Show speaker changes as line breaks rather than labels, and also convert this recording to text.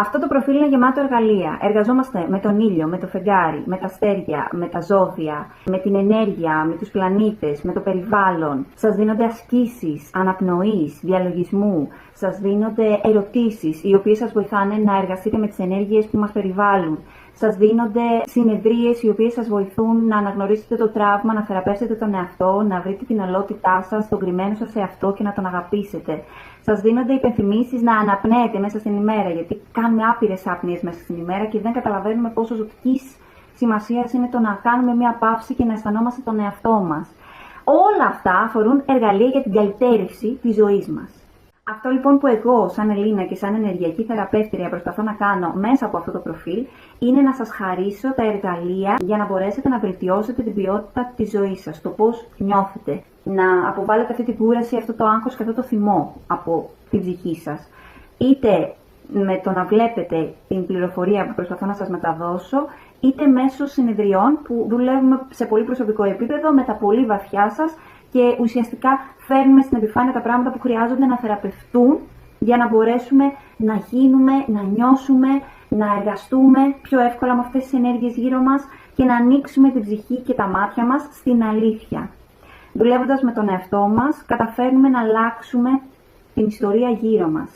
Αυτό το προφίλ είναι γεμάτο εργαλεία. Εργαζόμαστε με τον ήλιο, με το φεγγάρι, με τα αστέρια, με τα ζώδια, με την ενέργεια, με τους πλανήτες, με το περιβάλλον. Σας δίνονται ασκήσεις, αναπνοής, διαλογισμού. Σας δίνονται ερωτήσεις, οι οποίες σας βοηθάνε να εργαστείτε με τις ενέργειες που μας περιβάλλουν. Σας δίνονται συνεδρίες οι οποίες σας βοηθούν να αναγνωρίσετε το τραύμα, να θεραπεύσετε τον εαυτό, να βρείτε την αλότητά σας, τον κρυμμένο σας εαυτό και να τον αγαπήσετε. Σας δίνονται υπενθυμίσεις να αναπνέετε μέσα στην ημέρα, γιατί κάνουμε άπειρες άπνοιες μέσα στην ημέρα και δεν καταλαβαίνουμε πόσο ζωτικής σημασίας είναι το να κάνουμε μια παύση και να αισθανόμαστε τον εαυτό μας. Όλα αυτά αφορούν εργαλεία για την καλυτέρευση της ζωής μας. Αυτό λοιπόν που εγώ, σαν Ελίνα και σαν ενεργειακή θεραπεύτρια, προσπαθώ να κάνω μέσα από αυτό το προφίλ, είναι να σας χαρίσω τα εργαλεία για να μπορέσετε να βελτιώσετε την ποιότητα της ζωής σας, το πώς νιώθετε, να αποβάλλετε αυτή την κούραση, αυτό το άγχος και αυτό το θυμό από την ψυχή σας. Είτε με το να βλέπετε την πληροφορία που προσπαθώ να σας μεταδώσω, είτε μέσω συνεδριών που δουλεύουμε σε πολύ προσωπικό επίπεδο με τα πολύ βαθιά σας και ουσιαστικά φέρνουμε στην επιφάνεια τα πράγματα που χρειάζονται να θεραπευτούν για να μπορέσουμε να γίνουμε, να νιώσουμε, να εργαστούμε πιο εύκολα με αυτές τις ενέργειες γύρω μας και να ανοίξουμε την ψυχή και τα μάτια μας στην αλήθεια. Δουλεύοντας με τον εαυτό μας, καταφέρνουμε να αλλάξουμε την ιστορία γύρω μας.